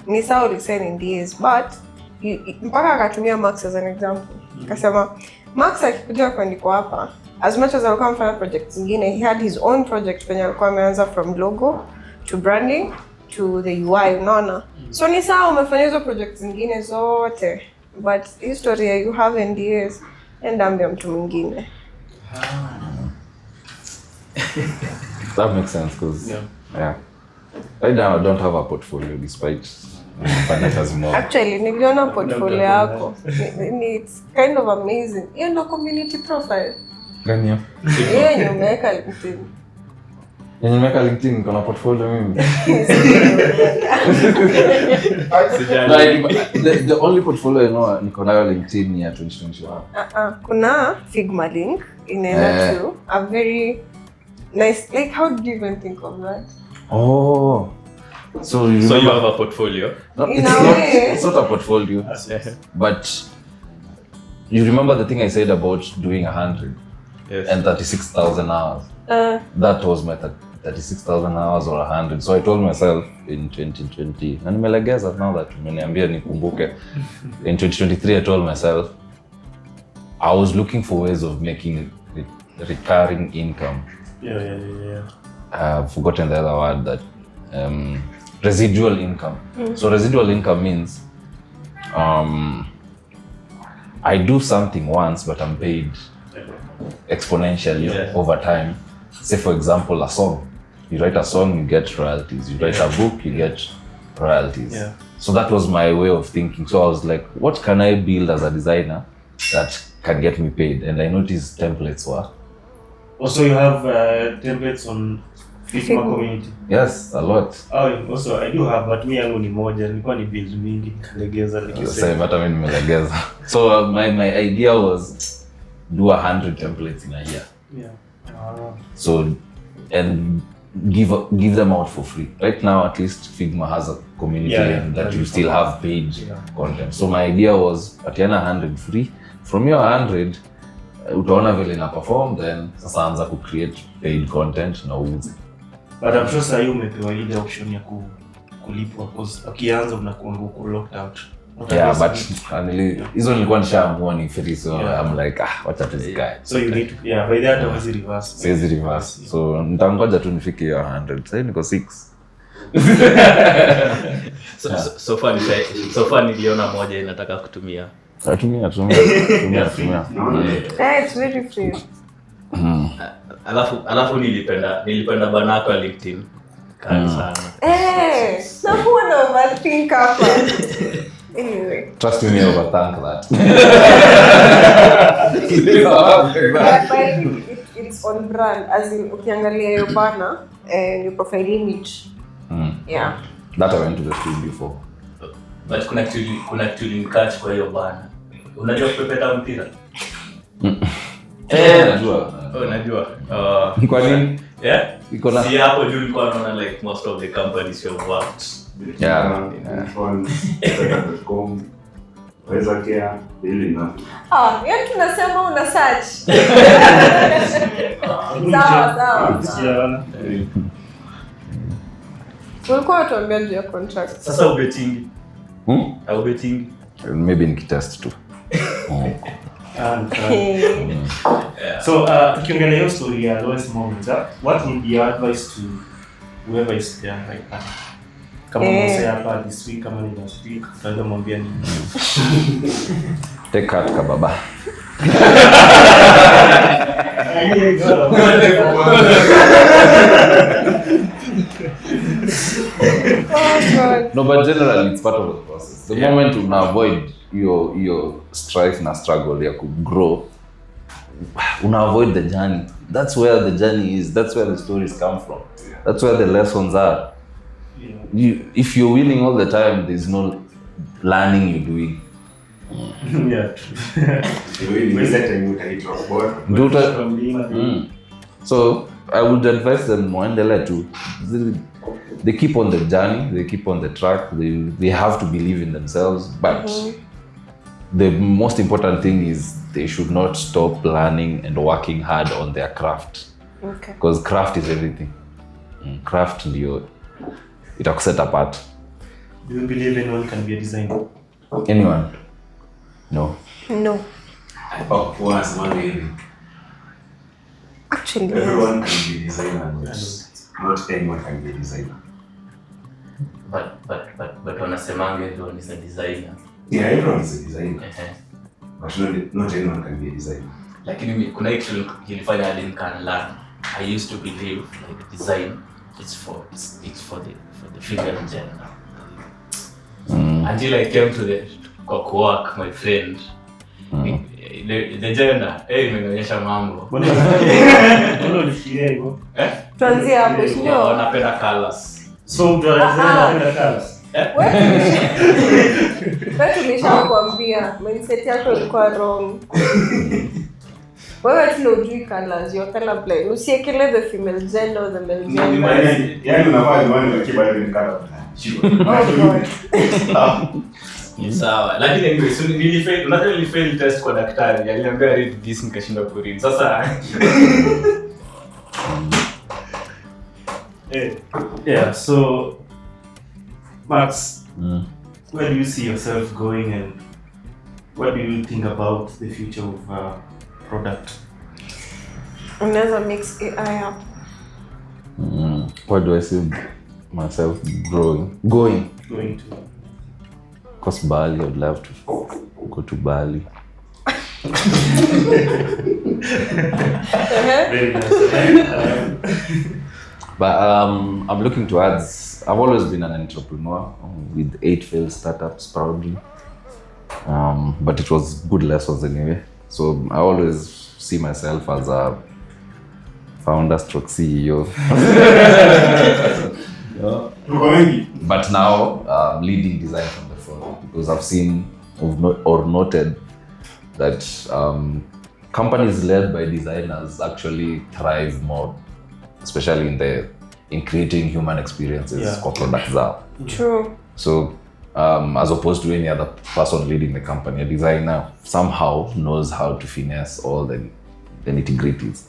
ni sawa ulisign NDAs but mpaka akatumia Max as an example. Akasema Max akikuja kuandikwa hapa as much as alikuwa amefanya projects zingine, he had his own project penye alikuwa ameanza from logo to branding to the UI, unaona? So ni sawa umefanya hizo projects zingine zote but history you have NDAs and ambia mtu mwingine. That makes sense because right now I don't have a portfolio despite fanya kazi moja. Actually niliona portfolio yako. It's kind of amazing. Hiyo ndo community profile. Gani hiyo? Yeye umeweka LinkedIn. Nimeweka LinkedIn niko na portfolio mimi. The only portfolio I know niko nayo LinkedIn ni ya 2021. Kuna Figma link inaenda to a very nice, like how did you even think of that? Oh. So you have a portfolio? No, In a way. it's not a portfolio. But you remember the thing I said about doing 100 and 36,000 hours? That was my 36,000 hours or 100. So I told myself in 2020, na nimelegeza now that umeniambia nikumbuke. In 2023 I told myself I was looking for ways of making recurring income. I've forgotten the other word that residual income. So residual income means I do something once but I'm paid exponentially over time. Say for example a song. You write a song, you get royalties. You write a book, you get royalties. So that was my way of thinking. So I was like, what can I build as a designer that can get me paid? And I noticed templates were. Also, you have templates on Figma community. Yes, a lot. Also I do have, but me yangu ni moja, nilikuwa ni build mingi nikalegeza Same, hata mimi nimelegeza. So my idea was do 100 templates in a year. So and give them out for free. Right now at least Figma has a community that you still have paid content. So my idea was patiana 100 free. From your 100 utaona vile ina perform, then sasa anza ku create paid content na uuze. But I'm sure sasa umepewa ile option ya kulipwa because ukianza unakuwa uko locked out. Yeah, but hizo nilikuwa nishaamua ni free, so I'm like wacha tuzikae. So you need to by that was reverse. So nitangoja tu nifike hiyo 100. Sasa niko 6. So far niliona moja inataka kutumia. Tumia. It's very free. Alafu nilipenda banako ya LinkedIn. Kali sana. Na huwa na overthink hapa. Anyway. Trust me, overthink that. But it's on brand. As in, ukiangalia hiyo bana, your profile image. Yeah. That I went to the studio for. But kuna actually catch kwa hiyo bana. Unajua kupepeta mpira? Najua. Najua. Kwa nini? Iko na hapo juu nilikuwa naona like most of the companies you have worked. Weza care really na. Yani tunasema una search. Sawa. Ulikuwa tuambia juu ya contract. Sasa ubetingi. Au betingi? Maybe nikitest tu. So tukiongelea hiyo story ya lowest moment, what would be your advice to whoever is there right now? Kama mse hapa this week kama ni last week, tunaweza mwambia nini? Take cut kababa. Oh God. No, but generally it's part of the process. The moment you avoid your strife na struggle ya grow, una avoid the journey. That's where the journey is. That's where the stories come from. That's where the lessons are. If you're winning all the time, there's no learning you're doing. Yeah. So I would advise them waendelee tu. They keep on the journey, they keep on the track, they have to believe in themselves, but the most important thing is they should not stop learning and working hard on their craft. Okay. Because craft is everything. Craft ndio itakuset apart. Do you believe anyone can be a designer? Anyone? No. No. Actually, Everyone can be a designer, not anyone can be a designer. But wanasemanga everyone is a designer. Yeah, everyone is a designer. But not anyone can be a designer. Lakini kuna kitu kilifanya hadi learn. I used to believe like design it's for the female gender. Until I came to the work, my friend. The gender, imenionyesha mambo. Mbona ulifikiria hivyo? tuanzie hapo, sio? Wanapenda colors. So mtu anapenda colors. Wewe tulishakwambia mindset yako ilikuwa wrong. Wewe tu hujui colors, you're colorblind. Usiekele the female gender or the male gender. Yaani unafaa nione ukiwa ni colorblind. Oh God. Ni sawa. Lakini anyway, so nilifail test kwa daktari. Aliniambia read this nikashindwa ku read. Sasa Yeah, so Max, where do you see yourself going and what do you think about the future of product? Unaweza mix AI up. Where do I see myself going to? Of course, Bali. I would love to go to Bali. Very nice. But I'm looking towards. I've always been an entrepreneur with 8 failed startups, proudly. But it was good lessons anyway. So I always see myself as a founder/CEO. But now leading design from the front, because I've seen or noted that companies led by designers actually thrive more, especially in creating human experiences for products zao. True. So as opposed to any other person leading the company, a designer somehow knows how to finesse all the nitty-gritties.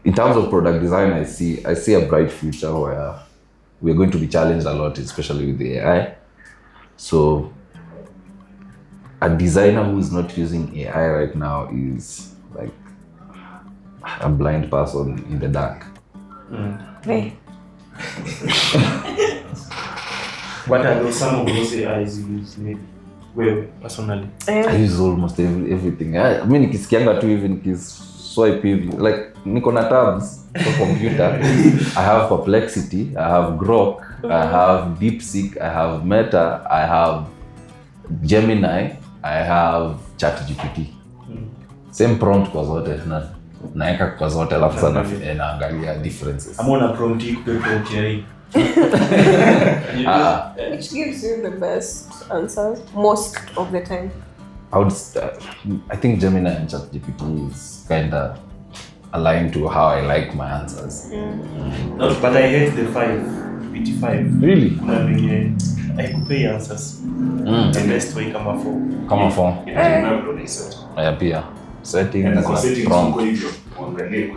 In terms of product design, I see a bright future where we're going to be challenged a lot, especially with the AI. So a designer who is not using AI right now is like a blind person in the dark. Hey. What are some of those AIs you use maybe? Well, personally. I use almost everything. I mean, nikisikianga tu hivi nikiswipe hivi, like niko na tabs for computer. I have Perplexity, I have Grok, I have DeepSeek, I have Meta, I have Gemini, I have ChatGPT. Same prompt kwa zote na naeka kwa zote alafu sana naangalia differences. Amona prompt hii Which gives you the best answers most of the time? I think Gemini and ChatGPT is kind of aligned to how I like my answers. No, but I hate the 5. Really? I could pay answers. The best way kama 4. Kama 4. Yeah, pia. Setting and prompt.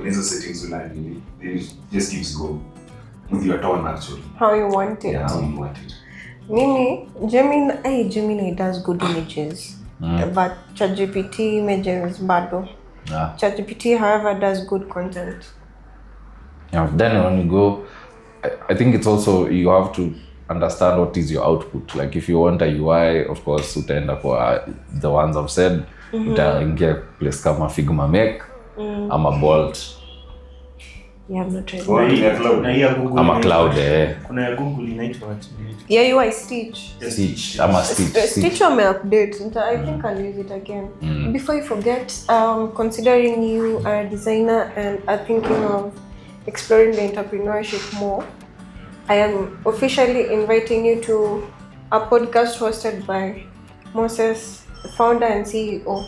Hizo settings unani just keeps go with your tone actually. How you want it. Yeah, how you want it. Mimi, Gemini does good images. But ChatGPT images bado. Yeah. ChatGPT, however, does good content. Yeah. Then when you go, I think it's also you have to understand what is your output. Like if you want a UI, of course, utaenda kwa the ones I've said. Utaingia place kama Figma Make, ama Bolt. Yeah, I'm not tried. Working at cloud. Na hii ya Google. Ama inaitwa- cloud Kuna ya Google inaitwa Yeah, UI Stitch. Stitch ama Stitch. Stitch wame update. I think I'll use it again. Before you forget, considering you are a designer and are thinking of exploring the entrepreneurship more, I am officially inviting you to a podcast hosted by Moses, the founder and CEO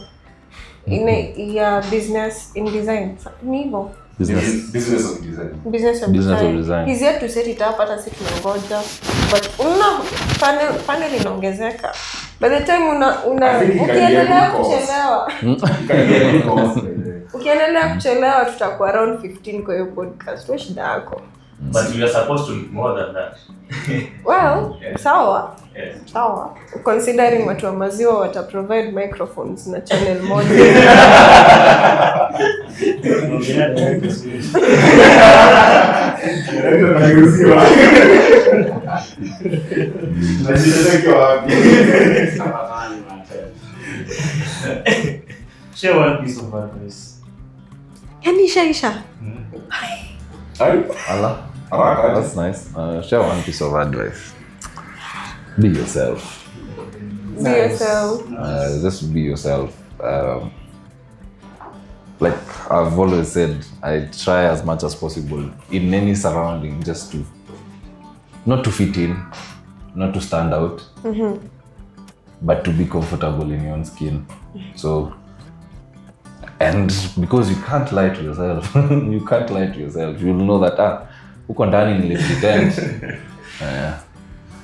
in a business in design. Nivo. Business of design. Business of design. He's here to set it up, hata si tunangoja. But panel inaongezeka. By the time ukiendelea kuchelewa. Ukiendelea kuchelewa tutakuwa around 15 kwa hiyo podcast. Wewe shida yako. But we are supposed to be more than that. Well, Yes. sawa. Yes. Sawa. Considering watu wa maziwa wata provide microphones na channel moja. Share one piece of advice. Yaani shaisha. Allah. That's nice. Share one piece of advice. Be yourself. Be yourself. Just be yourself. Like I've always said, I try as much as possible in any surrounding just to not to fit in, not to stand out, but to be comfortable in your own skin. So, and because you can't lie to yourself, you'll know that uko ndani nilipretend.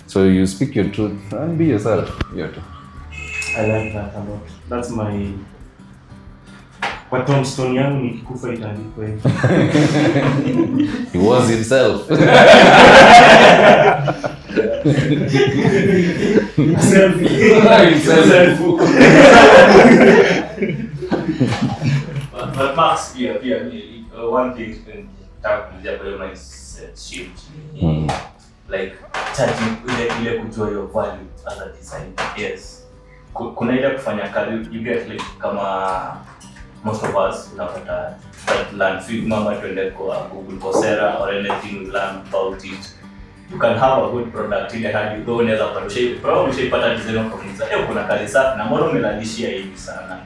So you speak your truth and be yourself. I like that a lot. That's my kwa tombstone yangu nikikufa itaandikwa hivi. He was himself. But Max, one thing in mindset shift. Like charging ile kujua your value as a designer. Yes. Kuna ile kufanya kazi you get like kama most of us unapata that learn field mama tuende kwa Google Coursera or anything we learn about it. You can have a good product ile hadi though unaweza pata design from inside. Kuna kazi safi na mbona umelalishia hivi sana.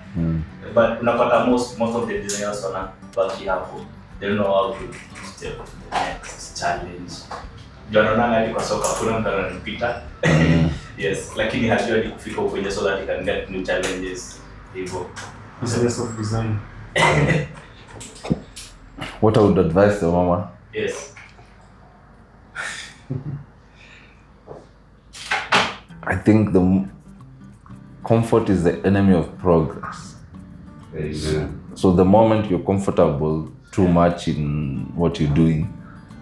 But unapata most of the designers wana baki hapo. They don't know how to step to the next challenge. Jana hadi kwa soka kuna mtu ananipita. Yes, lakini hajui hadi kufika huko nje so that he can get new challenges. Hivyo. Business of design. What I would advise the mama? Yes. I think the comfort is the enemy of progress. So the moment you're comfortable too much in what you're doing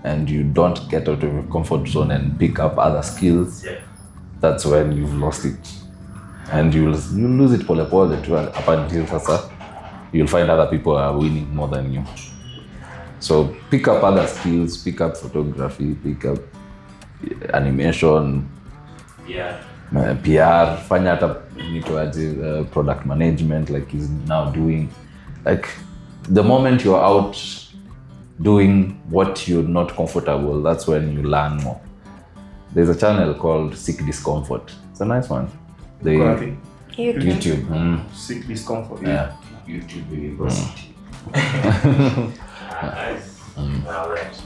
and you don't get out of your comfort zone and pick up other skills, that's when you've lost it. And you'll lose it pole too up until sasa. You'll find other people are winning more than you. So pick up other skills, pick up photography, pick up animation, PR, fanya hata product management like he's now doing. Like the moment you're out doing what you're not comfortable, that's when you learn more. There's a channel called Seek Discomfort. It's a nice one. YouTube. Seek discomfort. Yeah. YouTube University.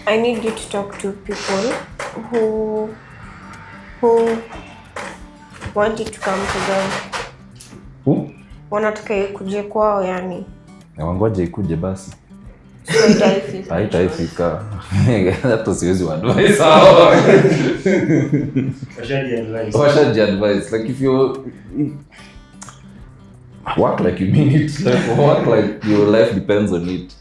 I need you to talk to people who want it to come to them. Who? Wanataka ikuje kwao yani. Wangoje ikuje basi. Haitaifika. Hata siwezi advise hao. Washaji advise. Like if you work like you mean it, like work like your life depends on it.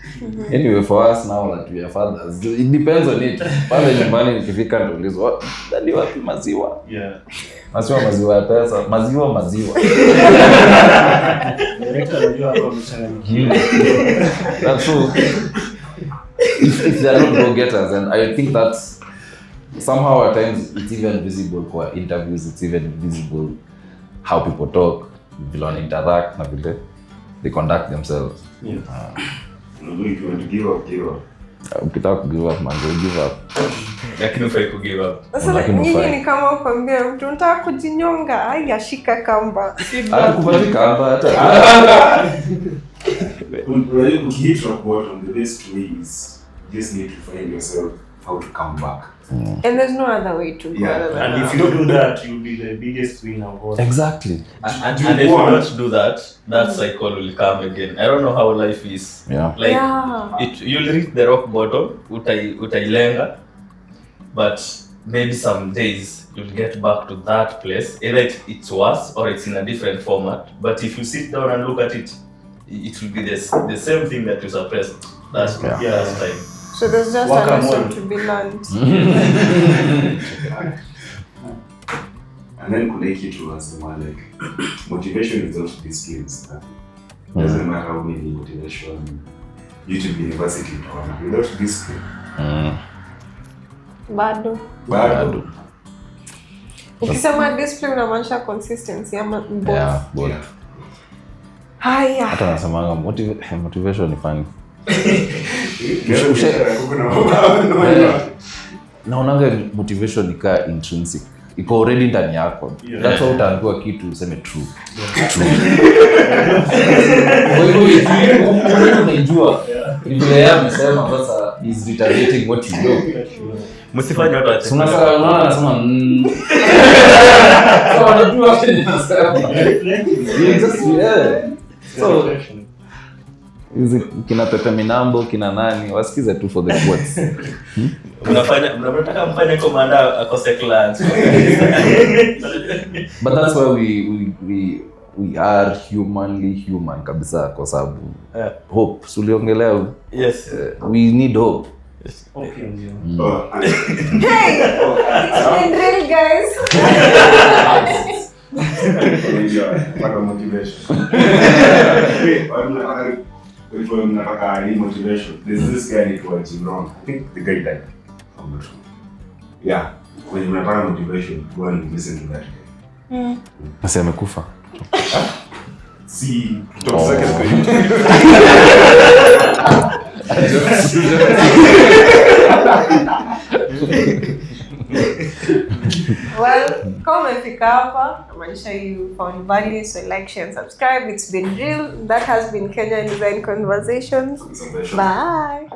Anyway, for us now that we are fathers, it depends on it. Pale nyumbani nikifika nitaulizwa, "Dadi wapi maziwa?" Yeah. Maziwa ya pesa, maziwa. Director anajua hapo amechanganyikiwa. That's true. If they are not go-getters, and I think that's somehow at times it's even visible for interviews, it's even visible how people talk, vile interact, na vile they conduct themselves. Yeah. If you want to give up. Ukitaka ku give up man, give up. Lakini ufai ku give up. Sasa Lakini nyinyi ufai. ni kama ukwambia mtu unataka kujinyonga, ai ashika kamba. Hatukubali kamba hata. Ukihit rock bottom, the best way is you just need to find yourself how to come back. And there's no other way to go. Yeah. other than And that. if you do that, you'll be the biggest winner of all. Exactly. And if you don't do that, that cycle will come again. I don't know how life is. Yeah. Like Yeah. you'll reach the rock bottom, utailenga, but maybe some days you'll get back to that place. Either it's worse or it's in a different format. But if you sit down and look at it, it will be the same thing that you suppressed last time. So there's just a lesson to be learned. And then connect it to us more like motivation is also these skills. Doesn't matter how many motivation YouTube University without this skill. Bado. Bado. Ukisema discipline unamaanisha consistency ama both. Yeah, both. Haya. Hata nasemanga motivation ni funny. Naonanga motivation ika intrinsic. Iko already ndani yako. That's why utaambiwa kitu useme true. Kwa hivyo unajua. Vile yeye amesema sasa is reiterating what you know. Msifanye watu wache. Unaona anasema so wanajua kile so hizi kina Pepe Minambo kina nani wasikize tu for the quotes. Mnataka mfanye komanda akose class. But that's why we are humanly human kabisa kwa sababu hope suliongelea. Yes. We need hope. Okay, Hey! It's been real, guys. What a motivation. Wait, nataka any motivation. There's this guy named Jim Wrong. I think the guy died. I'm not sure. Yeah. When you nataka motivation, go and listen to that guy. Basi amekufa. See, talk seconds kwa YouTube. Well, kama umefika hapa, namaanisha you found value, so like, share and subscribe. It's been real. That has been Kenyan Design Conversations. Bye.